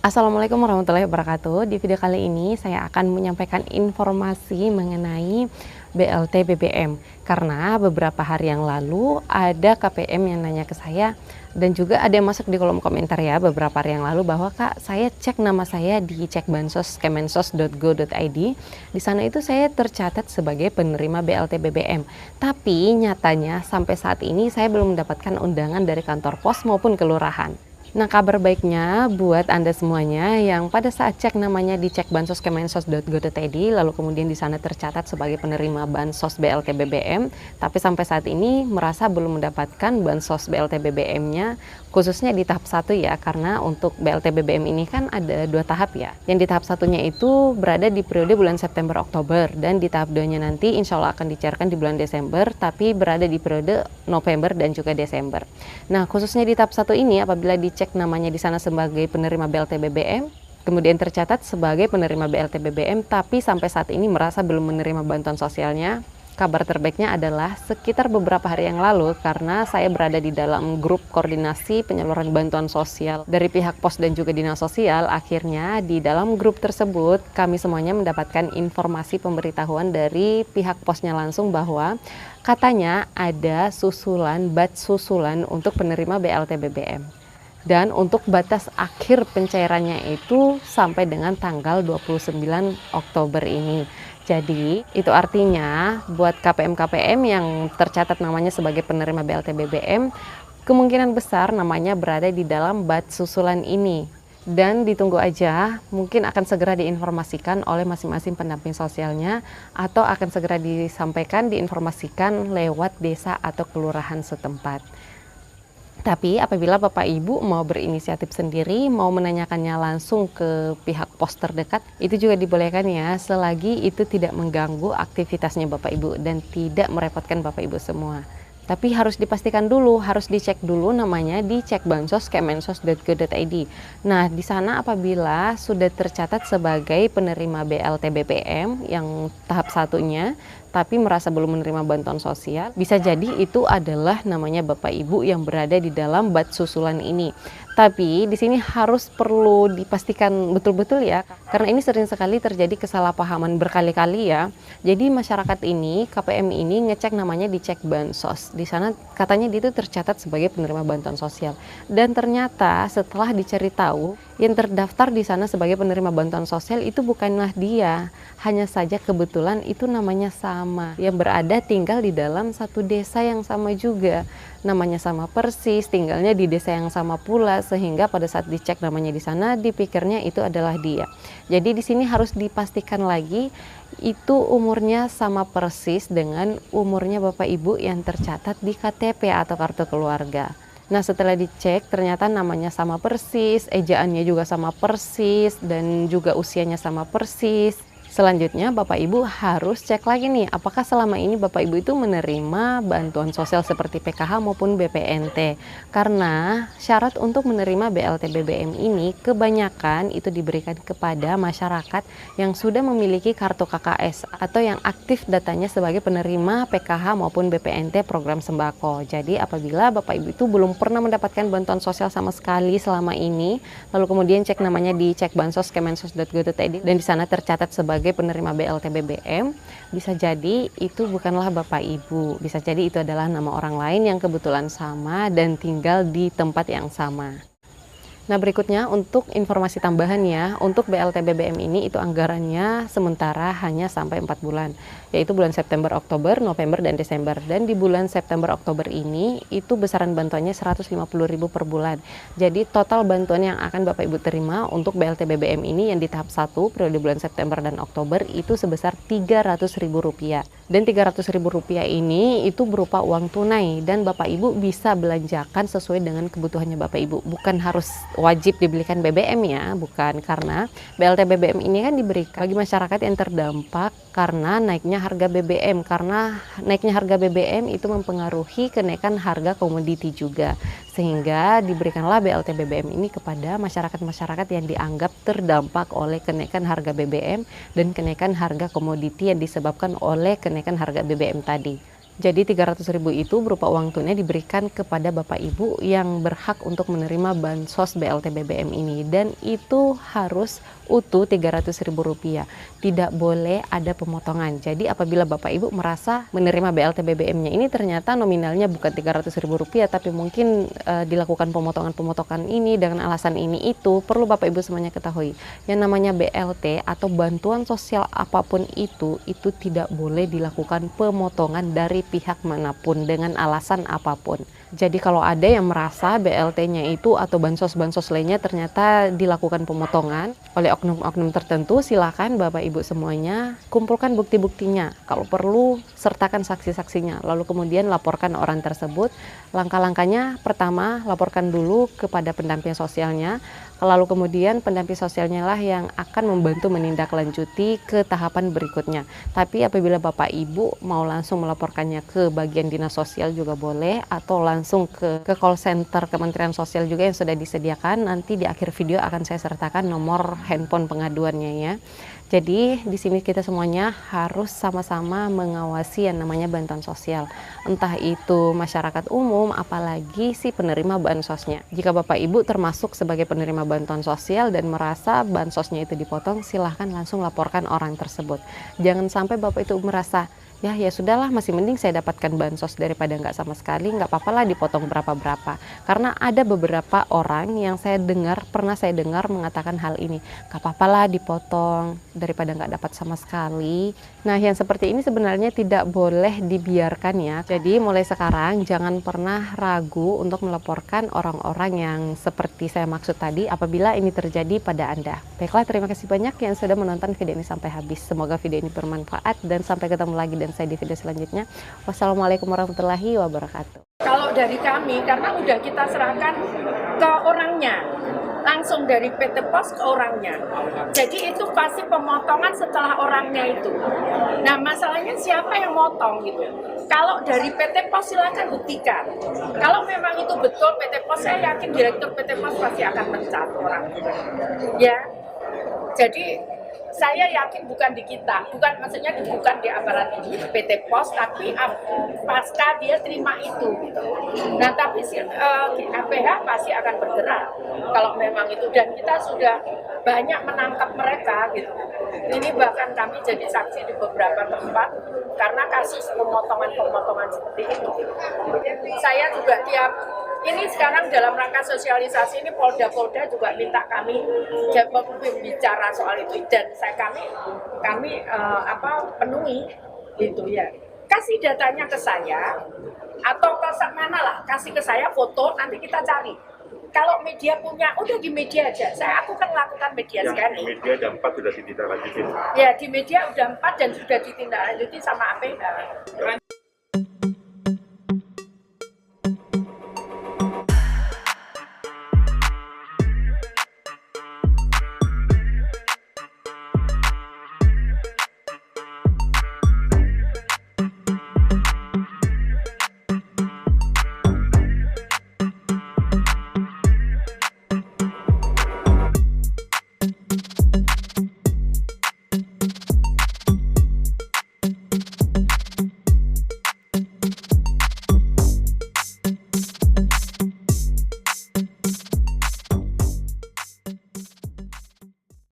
Assalamualaikum warahmatullahi wabarakatuh. Di video kali ini saya akan menyampaikan informasi mengenai BLT BBM. Karena beberapa hari yang lalu ada KPM yang nanya ke saya dan juga ada yang masuk di kolom komentar ya beberapa hari yang lalu bahwa Kak, saya cek nama saya di Cekbansos kemensos.go.id. Di sana itu saya tercatat sebagai penerima BLT BBM. Tapi nyatanya sampai saat ini saya belum mendapatkan undangan dari kantor pos maupun kelurahan. Nah, kabar baiknya buat Anda semuanya yang pada saat cek namanya di cekbansos.kemensos.go.id lalu kemudian di sana tercatat sebagai penerima bansos BLT BBM, tapi sampai saat ini merasa belum mendapatkan bansos BLT BBM-nya, khususnya di tahap 1 ya, karena untuk BLT BBM ini kan ada 2 tahap ya. Yang di tahap satunya itu berada di periode bulan September-Oktober, dan di tahap 2-nya nanti insya Allah akan dicairkan di bulan Desember, tapi berada di periode November dan juga Desember. Nah, khususnya di tahap 1 ini apabila dicek namanya di sana sebagai penerima BLT BBM, kemudian tercatat sebagai penerima BLT BBM, tapi sampai saat ini merasa belum menerima bantuan sosialnya. Kabar terbaiknya adalah sekitar beberapa hari yang lalu, karena saya berada di dalam grup koordinasi penyaluran bantuan sosial dari pihak pos dan juga dinas sosial, akhirnya di dalam grup tersebut kami semuanya mendapatkan informasi pemberitahuan dari pihak posnya langsung bahwa katanya ada batch susulan untuk penerima BLT BBM. Dan untuk batas akhir pencairannya itu sampai dengan tanggal 29 Oktober ini. Jadi itu artinya buat KPM-KPM yang tercatat namanya sebagai penerima BLT BBM, kemungkinan besar namanya berada di dalam batch susulan ini. Dan ditunggu aja, mungkin akan segera diinformasikan oleh masing-masing pendamping sosialnya atau akan segera disampaikan, diinformasikan lewat desa atau kelurahan setempat. Tapi apabila Bapak Ibu mau berinisiatif sendiri, mau menanyakannya langsung ke pihak pos terdekat, itu juga dibolehkan ya, selagi itu tidak mengganggu aktivitasnya Bapak Ibu dan tidak merepotkan Bapak Ibu semua. Tapi harus dipastikan dulu, harus dicek dulu namanya di cekbansos.kemensos.go.id. Nah, di sana apabila sudah tercatat sebagai penerima BLT BBM yang tahap satunya, tapi merasa belum menerima bantuan sosial, bisa jadi itu adalah namanya Bapak Ibu yang berada di dalam batch susulan ini. Tapi di sini harus perlu dipastikan betul-betul ya, karena ini sering sekali terjadi kesalahpahaman berkali-kali ya. Jadi masyarakat ini, KPM ini ngecek namanya di Cekbansos. Di sana katanya dia itu tercatat sebagai penerima bantuan sosial. Dan ternyata setelah dicari tahu, yang terdaftar di sana sebagai penerima bantuan sosial itu bukanlah dia. Hanya saja kebetulan itu namanya sama, yang berada tinggal di dalam satu desa yang sama juga. Namanya sama persis, tinggalnya di desa yang sama pula, sehingga pada saat dicek namanya di sana dipikirnya itu adalah dia. Jadi di sini harus dipastikan lagi itu umurnya sama persis dengan umurnya Bapak Ibu yang tercatat di KTP atau kartu keluarga. Nah, setelah dicek ternyata namanya sama persis, ejaannya juga sama persis, dan juga usianya sama persis. Selanjutnya Bapak Ibu harus cek lagi nih, apakah selama ini Bapak Ibu itu menerima bantuan sosial seperti PKH maupun BPNT. Karena syarat untuk menerima BLT BBM ini kebanyakan itu diberikan kepada masyarakat yang sudah memiliki kartu KKS atau yang aktif datanya sebagai penerima PKH maupun BPNT program sembako. Jadi apabila Bapak Ibu itu belum pernah mendapatkan bantuan sosial sama sekali selama ini, lalu kemudian cek namanya di cekbansos.kemensos.go.id dan di sana tercatat sebagai penerima BLT BBM, bisa jadi itu bukanlah Bapak Ibu, bisa jadi itu adalah nama orang lain yang kebetulan sama dan tinggal di tempat yang sama. Nah, berikutnya untuk informasi tambahan ya, untuk BLT BBM ini itu anggarannya sementara hanya sampai 4 bulan, yaitu bulan September, Oktober, November, dan Desember. Dan di bulan September, Oktober ini itu besaran bantuannya 150.000 per bulan. Jadi total bantuan yang akan Bapak Ibu terima untuk BLT BBM ini yang di tahap 1 periode bulan September dan Oktober itu sebesar Rp300.000. Dan Rp300.000 ini itu berupa uang tunai dan Bapak Ibu bisa belanjakan sesuai dengan kebutuhannya Bapak Ibu, bukan harus wajib dibelikan BBM ya, bukan, karena BLT BBM ini kan diberikan bagi masyarakat yang terdampak karena naiknya harga BBM, karena naiknya harga BBM itu mempengaruhi kenaikan harga komoditi juga, sehingga diberikanlah BLT BBM ini kepada masyarakat-masyarakat yang dianggap terdampak oleh kenaikan harga BBM dan kenaikan harga komoditi yang disebabkan oleh kenaikan harga BBM tadi. Jadi 300.000 itu berupa uang tunai diberikan kepada Bapak Ibu yang berhak untuk menerima bansos BLT BBM ini, dan itu harus utuh Rp300.000. Tidak boleh ada pemotongan. Jadi apabila Bapak Ibu merasa menerima BLT BBM-nya ini ternyata nominalnya bukan Rp300.000 tapi mungkin dilakukan pemotongan-pemotongan ini dengan alasan ini itu, perlu Bapak Ibu semuanya ketahui. Yang namanya BLT atau bantuan sosial apapun itu tidak boleh dilakukan pemotongan dari pihak manapun dengan alasan apapun. Jadi kalau ada yang merasa BLT-nya itu atau bansos-bansos lainnya ternyata dilakukan pemotongan oleh oknum-oknum tertentu, silakan Bapak Ibu semuanya kumpulkan bukti-buktinya. Kalau perlu sertakan saksi-saksinya, lalu kemudian laporkan orang tersebut. Langkah-langkahnya pertama, laporkan dulu kepada pendamping sosialnya, lalu kemudian pendamping sosialnya lah yang akan membantu menindaklanjuti ke tahapan berikutnya. Tapi apabila Bapak Ibu mau langsung melaporkannya ke bagian dinas sosial juga boleh, atau langsung ke call center Kementerian Sosial juga yang sudah disediakan. Nanti di akhir video akan saya sertakan nomor handphone pengaduannya ya. Jadi di sini kita semuanya harus sama-sama mengawasi yang namanya bantuan sosial. Entah itu masyarakat umum, apalagi si penerima bansosnya. Jika Bapak Ibu termasuk sebagai penerima bantuan sosial dan merasa bansosnya itu dipotong, silahkan langsung laporkan orang tersebut. Jangan sampai Bapak itu merasa, ya sudahlah, masih mending saya dapatkan bansos daripada nggak sama sekali, nggak apa-apa lah dipotong berapa-berapa. Karena ada beberapa orang yang pernah saya dengar mengatakan hal ini, nggak apa-apa lah dipotong daripada nggak dapat sama sekali. Nah, yang seperti ini sebenarnya tidak boleh dibiarkan ya. Jadi mulai sekarang jangan pernah ragu untuk melaporkan orang-orang yang seperti saya maksud tadi apabila ini terjadi pada Anda. Baiklah, terima kasih banyak yang sudah menonton video ini sampai habis. Semoga video ini bermanfaat dan sampai ketemu lagi dan saya di video selanjutnya. Wassalamualaikum warahmatullahi wabarakatuh. Kalau dari kami, karena udah kita serahkan ke orangnya, langsung dari PT Pos ke orangnya. Jadi itu pasti pemotongan setelah orangnya itu. Nah, masalahnya siapa yang motong gitu. Kalau dari PT Pos silakan buktikan. Kalau memang itu betul PT Pos, saya yakin direktur PT Pos pasti akan mencat orang. Ya, jadi saya yakin bukan di kita, maksudnya bukan di aparat PT Pos, tapi pasca dia terima itu. Gitu. Nah, tapi APH pasti akan bergerak kalau memang itu, dan kita sudah banyak menangkap mereka gitu. Ini bahkan kami jadi saksi di beberapa tempat karena kasus pemotongan seperti itu. Saya juga ini sekarang dalam rangka sosialisasi ini Polda juga minta kami bicara soal itu, dan kami penuhi itu ya. Kasih datanya ke saya atau ke mana lah, kasih ke saya foto, nanti kita cari. Kalau media punya, udah di media aja. Aku kan lakukan media sekali. Di media ada 4 sudah ditindaklanjuti. Ya, di media udah 4 dan sudah ditindaklanjuti sama APH.